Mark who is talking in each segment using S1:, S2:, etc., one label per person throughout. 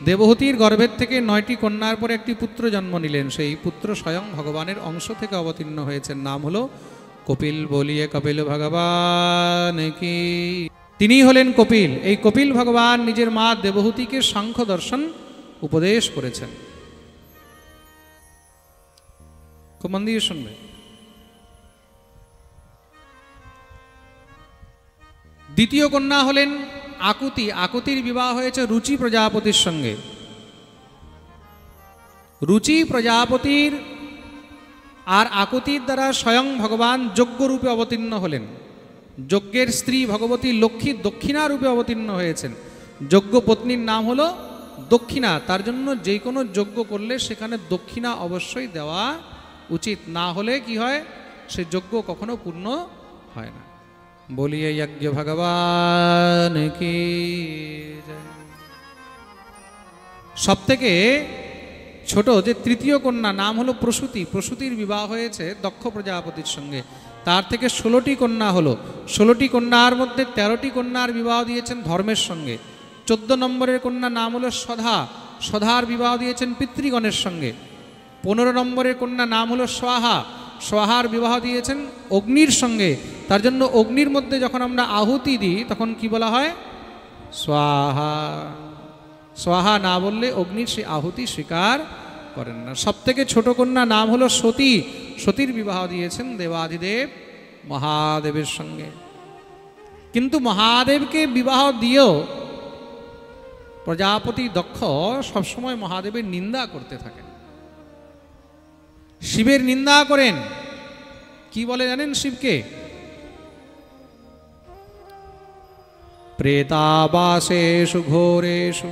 S1: দেবহূতির গর্ভের থেকে 9টি কন্যার পরে একটি পুত্র জন্ম নিলেন। সেই পুত্র স্বয়ং ভগবানের অংশ থেকে অবতীর্ণ হয়েছেন, নাম হলো কপিল। বলিয়ে কপিল ভগবান কি। তিনি হলেন কপিল। এই কপিল ভগবান নিজের মা দেবহূতিকে সাংখ্য দর্শন উপদেশ করেছেন। খুব মন দিয়ে শুনবে। দ্বিতীয় কন্যা হলেন আকুতি। আকুতির বিবাহ হয়েছে রুচি প্রজাপতির সঙ্গে। রুচি প্রজাপতির আর আকুতির দ্বারা স্বয়ং ভগবান যজ্ঞরূপে অবতীর্ণ হলেন। যজ্ঞের স্ত্রী ভগবতী লক্ষ্মী দক্ষিণা রূপে অবতীর্ণ হয়েছেন। যজ্ঞ পত্নীর নাম হলো দক্ষিণা। তার জন্য যে কোনো যজ্ঞ করলে সেখানে দক্ষিণা অবশ্যই দেওয়া উচিত, না হলে কি হয়, সে যজ্ঞ কখনো পূর্ণ হয় না। বলিয়ে যজ্ঞ ভগবান কি। সব থেকে ছোট যে তৃতীয় কন্যা, নাম হলো প্রসূতি। প্রসূতির বিবাহ হয়েছে দক্ষ প্রজাপতির সঙ্গে। তার থেকে 16টি কন্যা হলো। 16টি কন্যার মধ্যে 13টি কন্যার বিবাহ দিয়েছেন ধর্মের সঙ্গে। 14 নম্বরের কন্যা নাম হলো সধা। সধার বিবাহ দিয়েছেন পিতৃগণের সঙ্গে। 15 নম্বরের কন্যা নাম হলো স্বাহা। স্বাহার বিবাহ দিয়েছেন অগ্নির সঙ্গে। তার জন্য অগ্নির মধ্যে যখন আমরা আহুতি দিই তখন কি বলা হয়, স্বাহা। স্বাহা না বললে অগ্নির সেই আহুতি স্বীকার করেন না। সব থেকে ছোট কন্যা নাম হলো সতী। সতীর বিবাহ দিয়েছেন দেবাদিদেব মহাদেবের সঙ্গে। কিন্তু মহাদেবকে বিবাহ দিয়েও প্রজাপতি দক্ষ সবসময় মহাদেবের নিন্দা করতে থাকেন, শিবের নিন্দা করেন। কি বলে জানেন শিবকে? প্রেতাবাসেষু ঘোরেষু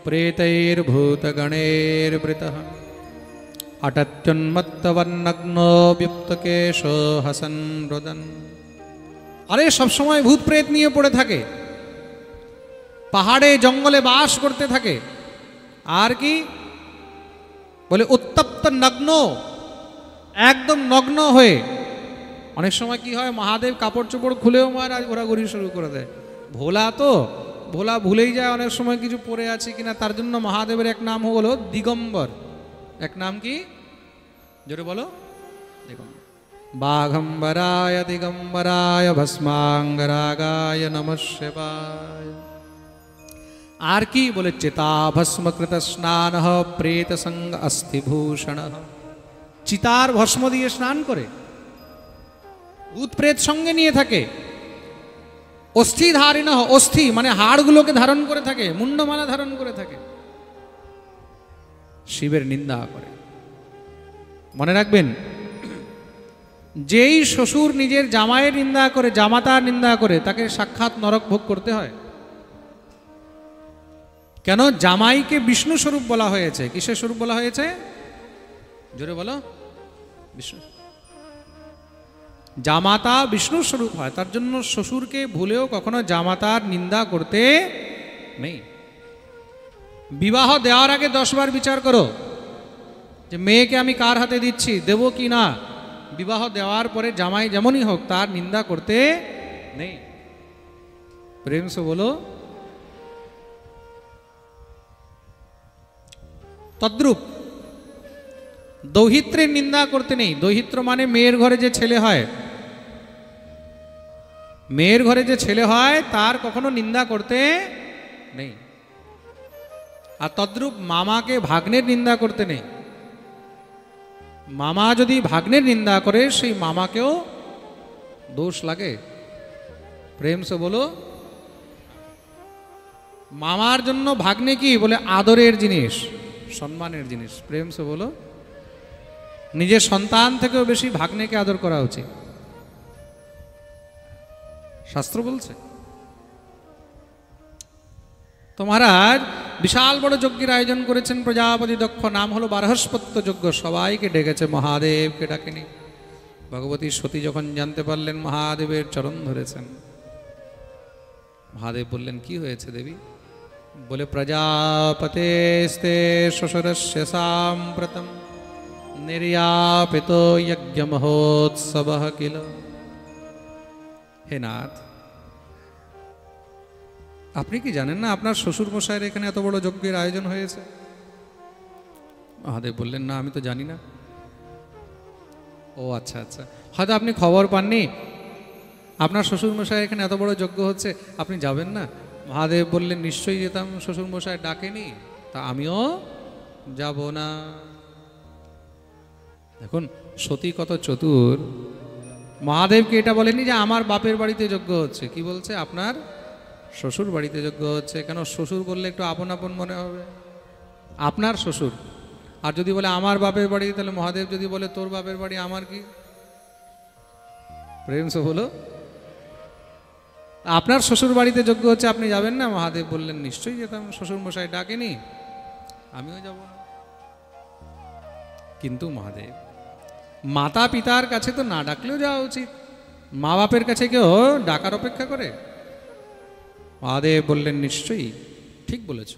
S1: প্রেতৈর্ভূতগণৈর্বৃতঃ অটত্যন্মত্তবন্নগ্নো ব্যপ্তকেশো হাসন রোদন। আরে সবসময় ভূত প্রেত নিয়ে পড়ে থাকে, পাহাড়ে জঙ্গলে বাস করতে থাকে। আর কি বলে, উত্তপ্ত নগ্ন, একদম নগ্ন হয়ে। অনেক সময় কি হয়, মহাদেব কাপড় চোপড় খুলেও মহারাজ ঘোরাঘুরি শুরু করে দেয়। ভোলা তো, ভোলা ভুলেই যায় অনেক সময় কিছু পরে আছে কিনা। তার জন্য মহাদেবের এক নাম হলো দিগম্বর। এক নাম কি, জোরে বলো, দিগম্বর। বাঘম্বরায় দিগম্বরায় ভস্মাঙ্গরাগায় নমঃ শিবায়। আর কি বলে, চিতা ভস্মকৃত স্নান প্রেত সঙ্গ অস্থিভূষণ। চিতার ভস্ম দিয়ে স্নান করে, ভূত প্রেত সঙ্গে নিয়ে থাকে। অস্থিধারিণ, অস্থি মানে হাড়গুলোকে ধারণ করে থাকে, মুন্ডমালা ধারণ করে থাকে। শিবের নিন্দা করে। মনে রাখবেন, যেই শ্বশুর নিজের জামাইয়ের নিন্দা করে, জামাতার নিন্দা করে, তাকে সাক্ষাৎ নরক ভোগ করতে হয়। কেন? জামাইকে বিষ্ণু স্বরূপ বলা হয়েছে। কিসের স্বরূপ বলা হয়েছে? জোরে বলো, বিষ্ণু। জামাতা বিষ্ণু স্বরূপ হয়, তার জন্য শ্বশুরকে ভুলেও কখনো জামাতার নিন্দা করতে নেই। বিবাহ দেওয়ার আগে 10 বার বিচার করো যে মেয়েকে আমি কার হাতে দিচ্ছি, দেব কি না। বিবাহ দেওয়ার পরে জামাই যেমনই হোক তার নিন্দা করতে নেই। প্রেম সে বলো। তদ্রূপ দৌহিত্রের নিন্দা করতে নেই। দৌহিত্র মানে মেয়ের ঘরে যে ছেলে হয়, মেয়ের ঘরে যে ছেলে হয় তার কখনো নিন্দা করতে নেই। আর তদ্রূপ মামাকে ভাগ্নের নিন্দা করতে নেই। মামা যদি ভাগ্নের নিন্দা করে সেই মামাকেও দোষ লাগে। প্রেম সে বলো। মামার জন্য ভাগ্নে কি বলে, আদরের জিনিস, সম্মানের জিনিস। প্রেম সে বলো। নিজের সন্তান থেকেও বেশি ভাগ্নেকে আদর করা উচিত, শাস্ত্র বলছে। তো মহারাজ বিশাল বড় যজ্ঞের আয়োজন করেছেন প্রজাপতি দক্ষ। নাম হলো বারহস্পত্য যজ্ঞ। সবাইকে ডেকেছে, মহাদেবকে ডাকেনি। ভগবতী সতী যখন জানতে পারলেন, মহাদেবের চরণ ধরেছেন। মহাদেব বললেন, কি হয়েছে দেবী? বলে, প্রজাপতেস্তে শ্বশুরস্য সাম্প্রতম নির্যাপিত যজ্ঞ মহোৎসবঃ কিল। হে নাথ, আপনি কি জানেন না আপনার শ্বশুর মশাইয়ের এখানে এত বড় যজ্ঞের আয়োজন হয়েছে? মহাদেব বললেন, না আমি তো জানি না। ও আচ্ছা আচ্ছা, হয়তো আপনি খবর পাননি আপনার শ্বশুর মশাই এখানে এত বড় যজ্ঞ হচ্ছে, আপনি যাবেন না? মহাদেব বললেন, নিশ্চয়ই যেতাম, শ্বশুর মশাই ডাকেনি, তা আমিও যাব না। দেখুন সতী কত চতুর। মহাদেবকে এটা বলেনি যে আমার বাপের বাড়িতে যজ্ঞ হচ্ছে, কি বলছে? আপনার শ্বশুর বাড়িতে যজ্ঞ হচ্ছে। কেন? শ্বশুর বললে একটু আপন আপন মনে হবে, আপনার শ্বশুর। আর যদি বলে আমার বাপের বাড়ি, তাহলে মহাদেব যদি বলে তোর বাপের বাড়ি, আমার কি? প্রেম সে হলো, আপনার শ্বশুর বাড়িতে যজ্ঞ হচ্ছে, আপনি যাবেন না? মহাদেব বললেন, নিশ্চয়ই যেতাম, শ্বশুর মশাই ডাকেনি, আমিও যাব না। কিন্তু মহাদেব, মাতা পিতার কাছে তো না ডাকলেও যাওয়া উচিত, মা বাপের কাছে কেউ ডাকার অপেক্ষা করে? মহাদেব বললেন, নিশ্চয়ই ঠিক বলেছ,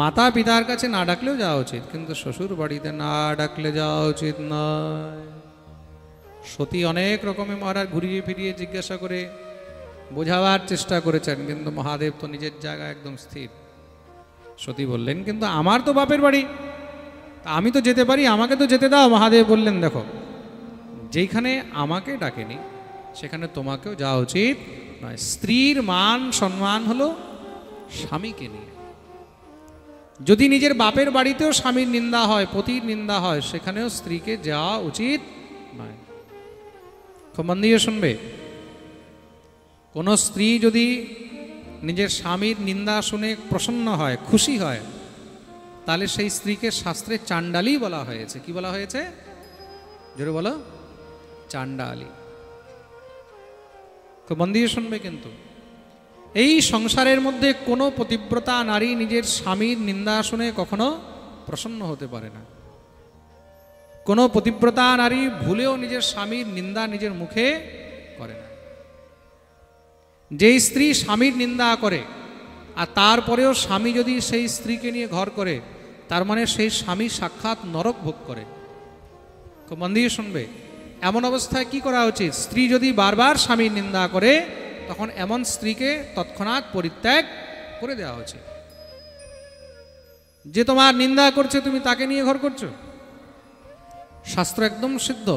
S1: মাতা পিতার কাছে না ডাকলেও যাওয়া উচিত, কিন্তু শ্বশুর বাড়িতে না ডাকলে যাওয়া উচিত নয়। সতী অনেক রকমের মহারাজ ঘুরিয়ে ফিরিয়ে জিজ্ঞাসা করে বোঝাবার চেষ্টা করেছেন, কিন্তু মহাদেব তো নিজের জায়গায় একদম স্থির। সতী বললেন, কিন্তু আমার তো বাপের বাড়ি, আমি তো যেতে পারি, আমাকে তো যেতে দাও। মহাদেব বললেন, দেখো, যেখানে আমাকে ডাকেনি সেখানে তোমাকেও যাওয়া উচিত নয়। স্ত্রীর মান সম্মান হলো স্বামীকে নিয়ে। যদি নিজের বাপের বাড়িতেও স্বামীর নিন্দা হয়, পতির নিন্দা হয়, সেখানেও স্ত্রীকে যাওয়া উচিত নয়। খুব মন দিয়ে শুনবে, কোনো স্ত্রী যদি নিজের স্বামীর নিন্দা শুনে প্রসন্ন হয়, খুশি হয়, তাহলে সেই স্ত্রীকে শাস্ত্রে চাণ্ডালী বলা হয়েছে। কি বলা হয়েছে? জোরে বলো, চাণ্ডালী। খুব মন দিয়ে শুনবে, কিন্তু এই সংসারের মধ্যে কোনো পতিব্রতা নারী নিজের স্বামীর নিন্দা শুনে কখনো প্রসন্ন হতে পারে না। কোনো পতিব্রতা নারী ভুলেও নিজের স্বামীর নিন্দা নিজের মুখে করে না। যেই স্ত্রী স্বামীর নিন্দা করে আর তারপরেও স্বামী যদি সেই স্ত্রীকে নিয়ে ঘর করে, তার মানে সেই স্বামী সাক্ষাৎ নরক ভোগ করে। খুব মন দিয়ে শুনবে, এমন অবস্থায় কি করা উচিত? স্ত্রী যদি বারবার স্বামীর নিন্দা করে, তখন এমন স্ত্রীকে তৎক্ষণাৎ পরিত্যাগ করে দেওয়া উচিত। যে তোমার নিন্দা করছে, তুমি তাকে নিয়ে ঘর করছো, শাস্ত্র একদম সিদ্ধ,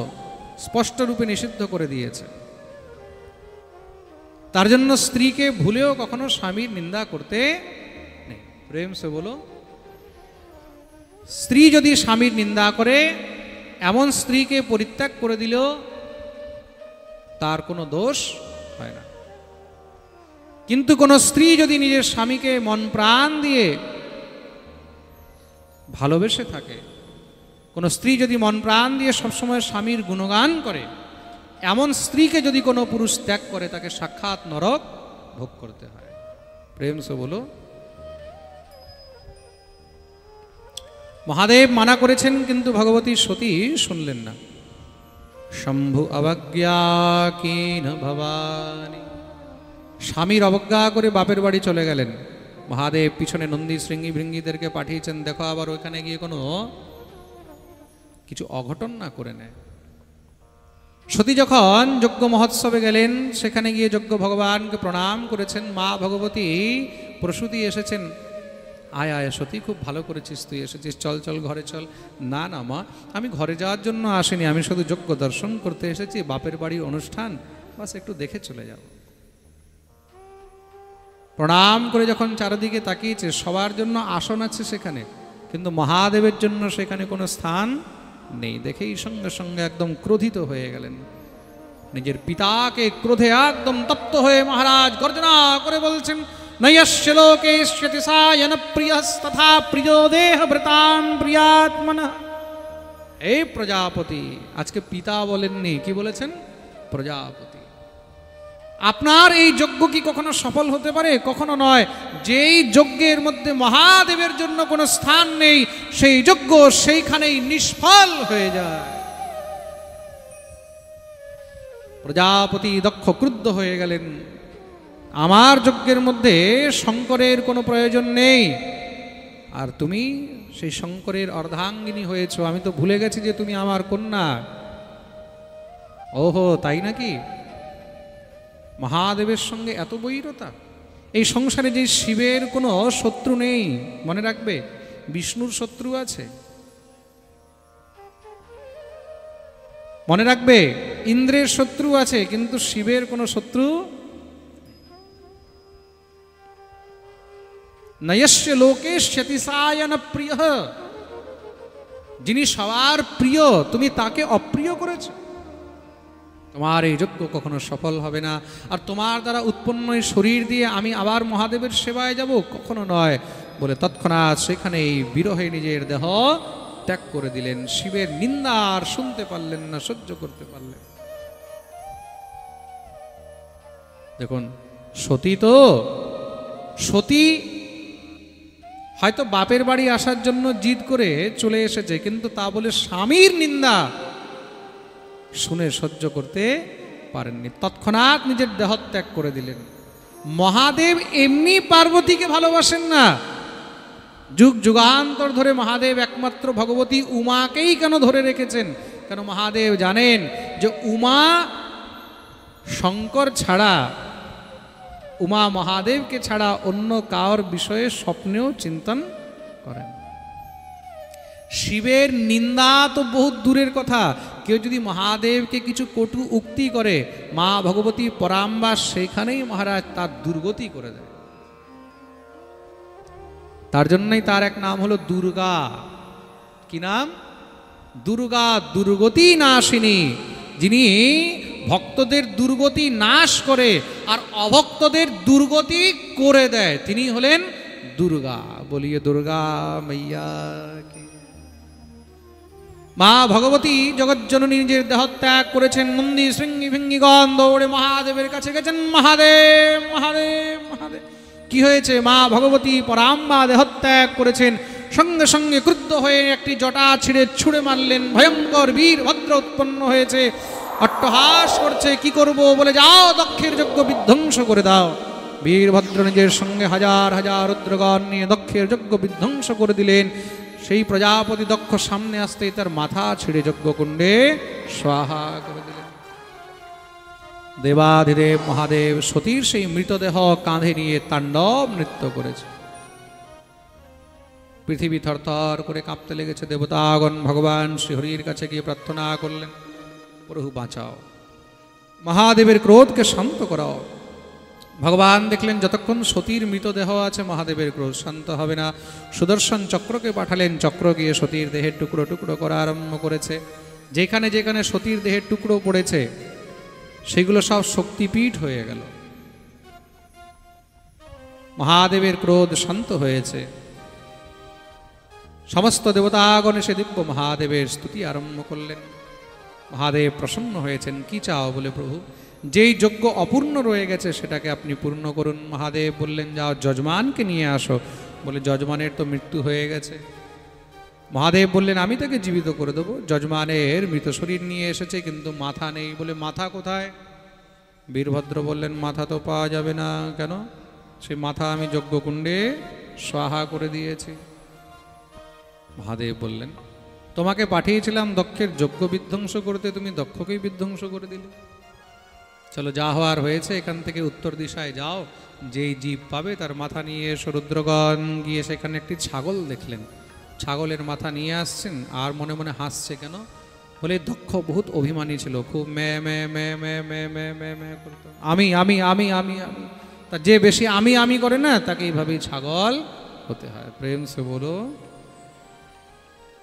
S1: স্পষ্ট রূপে নিষিদ্ধ করে দিয়েছে। তার জন্য স্ত্রীকে ভুলেও কখনো স্বামীর নিন্দা করতে নেই। প্রেম সে বলো, স্ত্রী যদি স্বামীর নিন্দা করে, এমন স্ত্রীকে পরিত্যাগ করে দিলেও তার কোনো দোষ হয় না। কিন্তু কোনো স্ত্রী যদি নিজের স্বামীকে মন প্রাণ দিয়ে ভালোবেসে থাকে, কোনো স্ত্রী যদি মন প্রাণ দিয়ে সবসময় স্বামীর গুণগান করে, এমন স্ত্রীকে যদি কোনো পুরুষ ত্যাগ করে, তাকে সাক্ষাৎ নরক ভোগ করতে হয়। প্রেম সে বলো। মহাদেব মানা করেছেন, কিন্তু ভগবতী সতী শুনলেন না। শম্ভু অবজ্ঞা কিন ভবানী, স্বামীর অবজ্ঞা করে বাপের বাড়ি চলে গেলেন। মহাদেব পিছনে নন্দী শৃঙ্গী ভৃঙ্গীদেরকে পাঠিয়েছেন, দেখো আবার ওইখানে গিয়ে কোনো কিছু অঘটন না করে নেয়। সতী যখন যজ্ঞ মহোৎসবে গেলেন, সেখানে গিয়ে যজ্ঞ ভগবানকে প্রণাম করেছেন। মা ভগবতী প্রসূতি এসেছেন, আয় আয় সতী, খুব ভালো করেছিস, তুই এসেছিস, চল চল ঘরে চল। না না মা, আমি ঘরে যাওয়ার জন্য আসিনি, আমি শুধু যজ্ঞ দর্শন করতে এসেছি, বাপের বাড়ির অনুষ্ঠান, বাস একটু দেখে চলে যাব। প্রণাম করে যখন চারিদিকে তাকিয়েছে, সবার জন্য আসন আছে সেখানে, কিন্তু মহাদেবের জন্য সেখানে কোনো স্থান নেই। দেখেই সঙ্গে সঙ্গে একদম ক্রোধিত হয়ে গেলেন। নিজের পিতাকে ক্রোধে একদম তপ্ত হয়ে মহারাজ গর্জনা করে বলছেন, নয়স্য লোকেষ্যতি সায়ন প্রিয়স্তথা প্রিয় দেহ ভৃতান প্রিয়াত্মনঃ। এই প্রজাপতি, আজকে পিতা বলেননি, কি বলেছেন? প্রজাপতি। আপনার এই যজ্ঞ কি কখনো সফল হতে পারে? কখনো নয়। যেই যজ্ঞের মধ্যে মহাদেবের জন্য কোনো স্থান নেই, সেই যজ্ঞ সেইখানেই নিষ্ফল হয়ে যায়। প্রজাপতি দক্ষ ক্রুদ্ধ হয়ে গেলেন, আমার যজ্ঞের মধ্যে শঙ্করের কোনো প্রয়োজন নেই, আর তুমি সেই শঙ্করের অর্ধাঙ্গিনী হয়েছ, আমি তো ভুলে গেছি যে তুমি আমার কন্যা। ওহো, তাই নাকি? মহাদেবের সঙ্গে এত বৈরতা, এই সংসারে যে শিবের কোনো শত্রু নেই, মনে রাখবে বিষ্ণুর শত্রু আছে, মনে রাখবে ইন্দ্রের শত্রু আছে, কিন্তু শিবের কোনো শত্রু নয়স্য লোকেশ্যতিসায়ন প্রিয়, যিনি সবার প্রিয় তুমি তাকে অপ্রিয় করেছ। তোমার এই যজ্ঞ কখনো সফল হবে না, আর তোমার দ্বারা উৎপন্ন এই শরীর দিয়ে আমি আবার মহাদেবের সেবায় যাব, কখনো নয় বলে তৎক্ষণাৎ সেখানে এই বিরহে নিজের দেহ ত্যাগ করে দিলেন। শিবের নিন্দা আর শুনতে পারলেন না, সহ্য করতে পারলেন। দেখুন সতী তো, সতী হয়তো বাপের বাড়ি আসার জন্য জিদ করে চলে এসেছে, কিন্তু তা বলে স্বামীর নিন্দা শুনে সহ্য করতে পারেননি, তৎক্ষণাৎ নিজের দেহ ত্যাগ করে দিলেন। মহাদেব এমনি পার্বতীকে ভালোবাসেন না, যুগ যুগান্তর ধরে মহাদেব একমাত্র ভগবতী উমাকেই কেন ধরে রেখেছেন? কেন মহাদেব জানেন যে উমা শঙ্কর ছাড়া, উমা মহাদেবকে ছাড়া অন্য কার বিষয়ে স্বপ্নেও চিন্তন করেন। শিবের নিন্দা তো বহুত দূরের কথা, কেউ যদি মহাদেবকে কিছু কটু উক্তি করে, মা ভগবতী পরাম্বা সেখানেই মহারাজ তার দুর্গতি করে দেয়। তার জন্যই তার এক নাম হলো দুর্গা। কি নাম? দুর্গা, দুর্গতি নাশিনী, যিনি ভক্তদের দুর্গতি নাশ করে আর অভক্তদের দুর্গতি করে দেয়, তিনি হলেন দুর্গা। বলিয়ে দুর্গা মাইয়া কি। মা ভগবতী জগজ্জননী নিজের দেহ ত্যাগ করেছেন, নন্দী শৃঙ্গি ভিঙ্গিগণ দৌড়ে মহাদেবের কাছে গেছেন, মহাদেব মহাদেব মহাদেব। কি হয়েছে? মা ভগবতী পরাম্বা দেহত্যাগ করেছেন, সঙ্গে সঙ্গে ক্রুদ্ধ হয়ে একটি জটা ছিঁড়ে ছুঁড়ে মারলেন। ভয়ঙ্কর বীরভদ্র উৎপন্ন হয়েছে, অট্টহাস করছে, কি করব বলে, যাও দক্ষের যজ্ঞ বিধ্বংস করে দাও। বীরভদ্র নিজের সঙ্গে হাজার হাজার রুদ্রগণ নিয়ে দক্ষের যজ্ঞ বিধ্বংস করে দিলেন। সেই প্রজাপতি দক্ষ সামনে আসতেই তার মাথা ছিঁড়ে যজ্ঞকুণ্ডে স্বাহা করে দিলেন। দেবাধিদেব মহাদেব সতীর সেই মৃতদেহ কাঁধে নিয়ে তাণ্ডব নৃত্য করেছে। পৃথিবী থরথর করে কাঁপতে লেগেছে। দেবতাগণ ভগবান শ্রীহরির কাছে গিয়ে প্রার্থনা করলেন, প্রভু বাঁচাও, মহাদেবের ক্রোধকে শান্ত করাও। ভগবান দেখলেন যতক্ষণ সতীর মৃতদেহ আছে মহাদেবের ক্রোধ শান্ত হবে না। সুদর্শন চক্রকে পাঠালেন, চক্র গিয়ে সতীর দেহের টুকরো টুকরো করা আরম্ভ করেছে। যেখানে যেখানে সতীর দেহের টুকরো পড়েছে সেগুলো সব শক্তিপীঠ হয়ে গেল। মহাদেবের ক্রোধ শান্ত হয়েছে। সমস্ত দেবতাগণ এসে দিব্য মহাদেবের স্তুতি আরম্ভ করলেন। মহাদেব প্রসন্ন হয়েছেন। কি চাও? বলে, প্রভু যেই যজ্ঞ অপূর্ণ রয়ে গেছে সেটাকে আপনি পূর্ণ করুন। মহাদেব বললেন, যাও যজমানকে নিয়ে আসো। বলে, যজমানের তো মৃত্যু হয়ে গেছে। মহাদেব বললেন, আমি তাকে জীবিত করে দেবো। যজমানের মৃত শরীর নিয়ে এসেছে, কিন্তু মাথা নেই। বলে, মাথা কোথায়? বীরভদ্র বললেন, মাথা তো পাওয়া যাবে না। কেন? সেই মাথা আমি যজ্ঞকুণ্ডে স্বাহা করে দিয়েছি। মহাদেব বললেন, তোমাকে পাঠিয়েছিলাম দক্ষের যজ্ঞ বিধ্বংস করতে, তুমি দক্ষকেই বিধ্বংস করে দিলে। চলো, যা হওয়ার হয়েছে, এখান থেকে উত্তর দিশায় যাও, যেই জীব পাবে তার মাথা নিয়ে এসো। রুদ্রগণ গিয়ে সেখানে একটি ছাগল দেখলেন, ছাগলের মাথা নিয়ে আসছেন, আর মনে মনে হাসছে। কেন? বলে, দক্ষ বহুত অভিমানী ছিল, খুব মে মে মে মে মে মে মে মে করতো, আমি আমি আমি আমি আমি। তা যে বেশি আমি আমি করে না, তাকে এইভাবেই ছাগল হতে হয়। প্রেম সে বলো।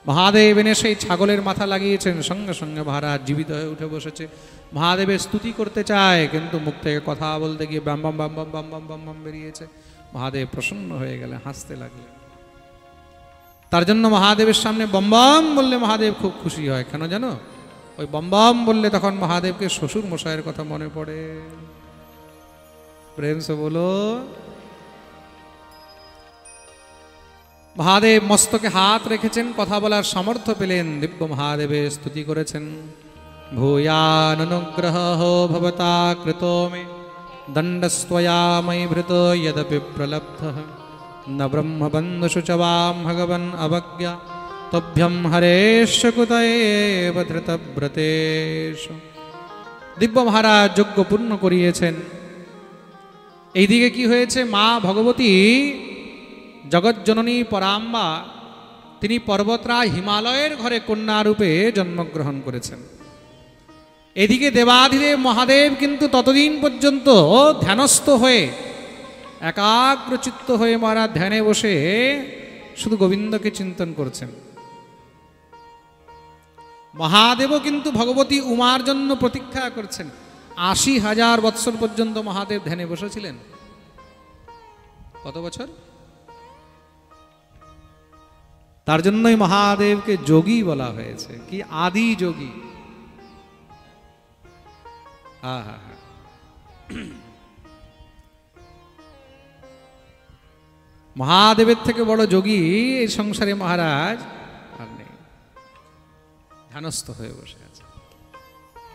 S1: মহাদেব এনে সেই ছাগলের মাথা লাগিয়েছেন, সঙ্গে সঙ্গে মহারাজ জীবিত হয়ে উঠে বসেছে। মহাদেবের স্তুতি করতে চায়, কিন্তু মুখ থেকে কথা বলতে গিয়ে বাম বাম বাম বাম বাম বাম বাম বাম বেরিয়েছে। মহাদেব প্রসন্ন হয়ে গেলেন, হাসতে লাগলেন। তার জন্য মহাদেবের সামনে বম বম বললে মহাদেব খুব খুশি হয়। কেন জানো? ওই বম বম বললে তখন মহাদেবকে শ্বশুর মশাইয়ের কথা মনে পড়ে। প্রেম সে বলো। মহাদেব মস্তকে হাত রেখেছেন, কথা বলার সামর্থ্য পেলেন। দিব্য মহাদেবের স্তুতি করেছেন। ভূয়ানুগ্রহ ভবতা কৃতো মে দণ্ডস্ত্বয়া ময়ি ভৃত যদপি প্রলব্ধ ন ব্রহ্মবন্ধুষু চ বাম ভগবন অবজ্ঞা তভ্যম হরেশ কুতয়েব ধৃতব্রতেষু। দিব্য মহারাজ যজ্ঞ পূর্ণ করিয়েছেন। এইদিকে কি হয়েছে, মা ভগবতী জগজ্জননী পরাম্বা তিনি পর্বতরাজ হিমালয়ের ঘরে কন্যারূপে জন্মগ্রহণ করেছেন। এদিকে দেবাধিদেব মহাদেব কিন্তু ততদিন পর্যন্ত ধ্যানস্থ হয়ে একাগ্রচিত্ত হয়ে মহারাজ ধ্যানে বসে শুধু গোবিন্দকে চিন্তন করছেন। মহাদেবও কিন্তু ভগবতী উমার জন্য প্রতীক্ষা করছেন। ৮০,০০০ বৎসর পর্যন্ত মহাদেব ধ্যানে বসেছিলেন। কত বছর? তার জন্যই মহাদেবকে যোগী বলা হয়েছে, কি আদি যোগী। মহাদেবের থেকে বড় যোগী এই সংসারে মহারাজ আর নেই, ধ্যানস্থ হয়ে বসে আছে।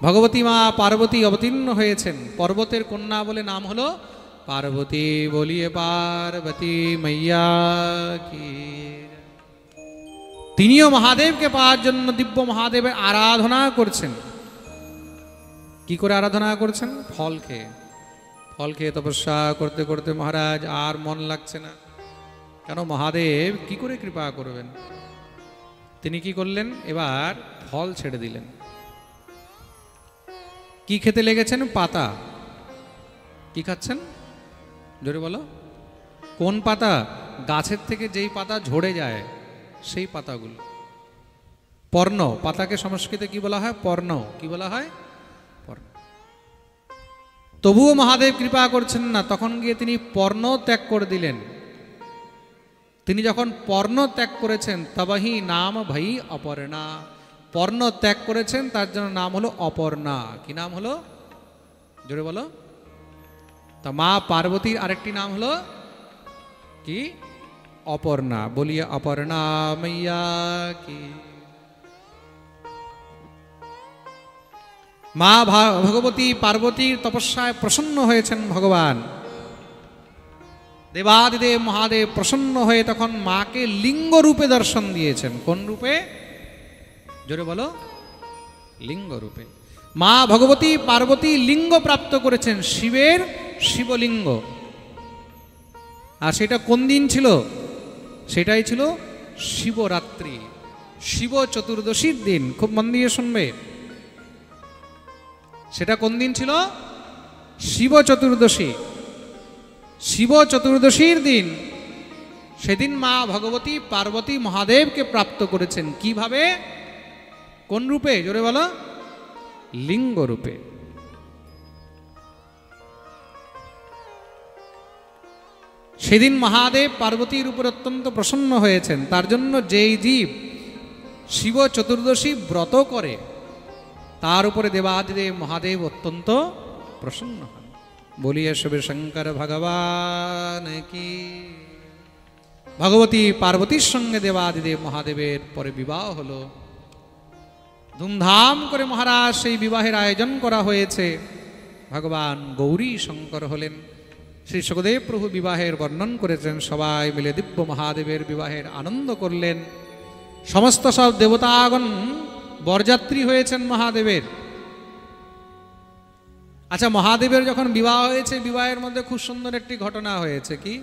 S1: ভগবতী মা পার্বতী অবতীর্ণ হয়েছেন, পর্বতের কন্যা বলে নাম হলো পার্বতী। বলিয়ে পার্বতী মাইয়া কি। তিনিও মহাদেবকে পাওয়ার জন্য দিব্য মহাদেবের আরাধনা করছেন। কি করে আরাধনা করছেন? ফল খেয়ে। ফল খেয়ে তপস্যা করতে করতে মহারাজ আর মন লাগছে না, কেন মহাদেব কি করে কৃপা করবেন। তিনি কি করলেন, এবার ফল ছেড়ে দিলেন। কি খেতে লেগেছেন? পাতা। কি খাচ্ছেন? জোরে বলো। কোন পাতা? গাছের থেকে যেই পাতা ঝরে যায় সেই পাতাগুলো। পর্ণ পাতাকে সংস্কৃতে কি বলা হয়? পর্ণ। কি বলা হয়? পর্ণ। তবুও মহাদেব কৃপা করছেন না, তখন গিয়ে তিনি পর্ণ ত্যাগ করে দিলেন। তিনি যখন পর্ণ ত্যাগ করেছেন, তবাহি নাম ভাই অপর্ণা। পর্ণ ত্যাগ করেছেন, তার জন্য নাম হলো অপর্ণা। কি নাম হলো? জোরে বলো। তা মা পার্বতীর আরেকটি নাম হলো কি? অপর্ণা। বলিয়ে অপর্ণা মাইয়া কি। মা ভগবতী পার্বতীর তপস্যায় প্রসন্ন হয়েছেন ভগবান। দেবাদিদেব মহাদেব প্রসন্ন হয়ে তখন মাকে লিঙ্গ রূপে দর্শন দিয়েছেন। কোন রূপে? জোরে বলো। লিঙ্গ রূপে। মা ভগবতী পার্বতী লিঙ্গ প্রাপ্ত করেছেন, শিবের শিবলিঙ্গ। আর সেটা কোন দিন ছিল? সেটাই ছিল শিবরাত্রি, শিব চতুর্দশীর দিন। খুব মন দিয়ে শুনবে। সেটা কোন দিন ছিল? শিব চতুর্দশী। শিব চতুর্দশীর দিন সেদিন মা ভগবতী পার্বতী মহাদেবকে প্রাপ্ত করেছেন। কিভাবে? কোন রূপে? জোরে বলো। লিঙ্গ রূপে। সেদিন মহাদেব পার্বতীর উপর অত্যন্ত প্রসন্ন হয়েছেন। তার জন্য যেই জীব শিব চতুর্দশী ব্রত করে তার উপরে দেবাদিদেব মহাদেব অত্যন্ত প্রসন্ন হন। বলিয়ে শিব শঙ্কর ভগবান কি। ভগবতী পার্বতীর সঙ্গে দেবাদিদেব মহাদেবের পরে বিবাহ হলো। ধুমধাম করে মহারাজ সেই বিবাহের আয়োজন করা হয়েছে। ভগবান গৌরী শঙ্কর হলেন। শ্রী সুখদেব প্রভু বিবাহের বর্ণন করেছেন। সবাই মিলে দিব্য মহাদেবের বিবাহের আনন্দ করলেন। সমস্ত সব দেবতাগণ বরযাত্রী হয়েছেন মহাদেবের। আচ্ছা, মহাদেবের যখন বিবাহ হয়েছে, বিবাহের মধ্যে খুব সুন্দর একটি ঘটনা হয়েছে। কি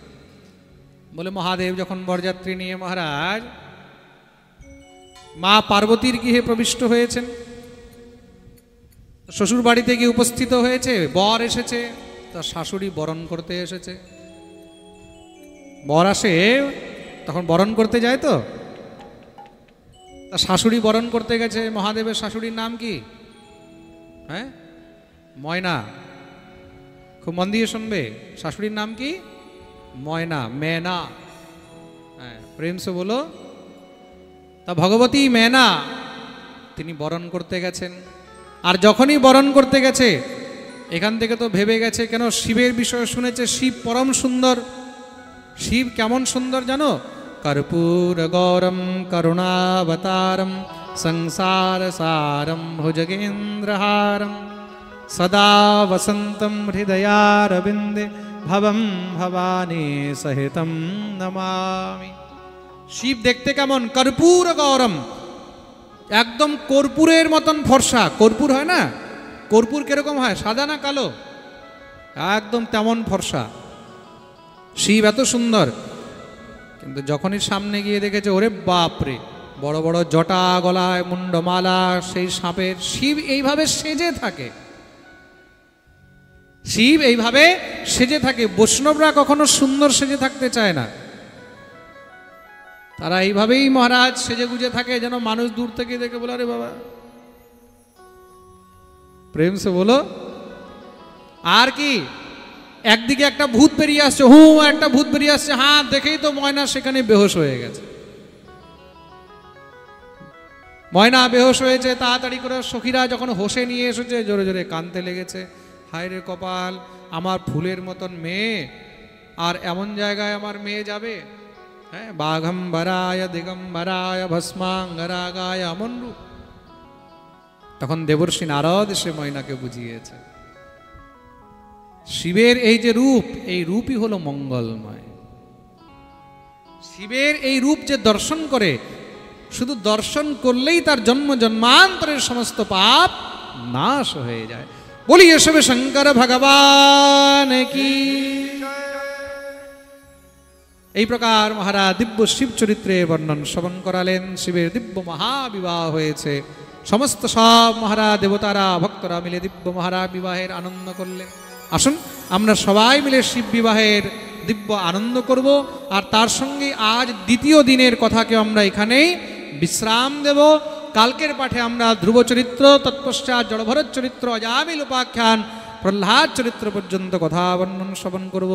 S1: বলে? মহাদেব যখন বরযাত্রী নিয়ে মহারাজ মা পার্বতীর গৃহে প্রবিষ্ট হয়েছেন, শ্বশুর বাড়িতে গিয়ে উপস্থিত হয়েছে, বর এসেছে, তার শাশুড়ি বরণ করতে এসেছে। বর আসে তখন বরণ করতে যায়, তো তার শাশুড়ি বরণ করতে গেছে। মহাদেবের শাশুড়ির নাম কি? হ্যাঁ, ময়না। খুব মন দিয়ে শুনবে। শাশুড়ির নাম কি? ময়না, মেনা। হ্যাঁ, প্রেম সে বলো। তা ভগবতী মেনা তিনি বরণ করতে গেছেন। আর যখনই বরণ করতে গেছে, এখান থেকে তো ভেবে গেছে, কেন শিবের বিষয়ে শুনেছে শিব পরম সুন্দর। শিব কেমন সুন্দর জানো? কর্পূর গৌরম করুণাবতারম সংসার সারম ভুজগেন্দ্রহারম সদা বসন্তম হৃদয়ারবিন্দে ভবম ভবানী সহিতম নমামি। শিব দেখতে কেমন? কর্পূর গৌরম, একদম কর্পূরের মতন ফর্সা। কর্পূর হয় না? কর্পূর কিরকম হয়? সাদা না কালো? একদম তেমন ফর্সা। শিব এত সুন্দর, কিন্তু যখনই সামনে গিয়ে দেখেছে ওরে বাপরে বড় বড় জটা, গলায় মুন্ডমালা সেই সাপের। শিব এইভাবে সেজে থাকে, শিব এইভাবে সেজে থাকে। বৈষ্ণবরা কখনো সুন্দর সেজে থাকতে চায় না, তারা এইভাবেই মহারাজ সেজে গুজে থাকে, যেন মানুষ দূর থেকে দেখে বলে আরে বাবা, প্রেম সে বলো। আর কি, একদিকে একটা ভূত বেরিয়ে আসছে, একটা ভূত বেরিয়ে আসছে, হাত দেখেই তো ময়না সেখানে বেহুশ হয়ে গেছে। ময়না বেহুশ হয়েছে, তাড়াতাড়ি করে সখীরা যখন হোসে নিয়ে এসেছে, জোরে জোরে কাঁদতে লেগেছে। হায় রে কপাল, আমার ফুলের মতন মেয়ে, আর এমন জায়গায় আমার মেয়ে যাবে। হ্যাঁ, বাঘম্বরায় দিগম্বরায় ভস্মাঙ্গরাগায়, এমন রূপ। তখন দেবর্ষি নারদ সে ময়নাকে বুঝিয়েছে, শিবের এই যে রূপ, এই রূপই হলো মঙ্গলময়। শিবের এই রূপ যে দর্শন করে, শুধু দর্শন করলেই তার জন্ম জন্মান্তরের সমস্ত পাপ নাশ হয়ে যায়। বলিয়ে শিব শঙ্কর ভগবান কি। এই প্রকার মহারাজ দিব্য শিব চরিত্রে বর্ণন শ্রবণ করালেন। শিবের দিব্য মহাবিবাহ হয়েছে, সমস্ত সব মহারাজ দেবতারা ভক্তরা মিলে দিব্য মহারাজ বিবাহের আনন্দ করলেন। আসুন আমরা সবাই মিলে শিব বিবাহের দিব্য আনন্দ করব। আর তার সঙ্গে আজ দ্বিতীয় দিনের কথাকে আমরা এখানেই বিশ্রাম দেব। কালকের পাঠে আমরা ধ্রুব চরিত্র, তৎপশ্চাৎ জড়ভরত চরিত্র, অজামিল উপাখ্যান, প্রহ্লাদ চরিত্র পর্যন্ত কথা বর্ণন শ্রবণ করব।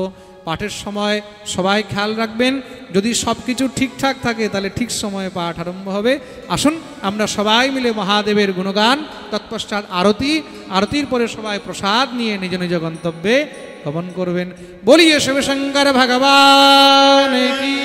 S1: পাঠের সময় সবাই খেয়াল রাখবেন, যদি সব কিছু ঠিকঠাক থাকে তাহলে ঠিক সময়ে পাঠ আরম্ভ হবে। আসুন আমরা সবাই মিলে মহাদেবের গুণগান, তৎপশ্চাৎ আরতি, আরতির পরে সবাই প্রসাদ নিয়ে নিজ নিজ গন্তব্যে গমন করবেন। বলিয়ে শিব শঙ্কর ভগবান কি।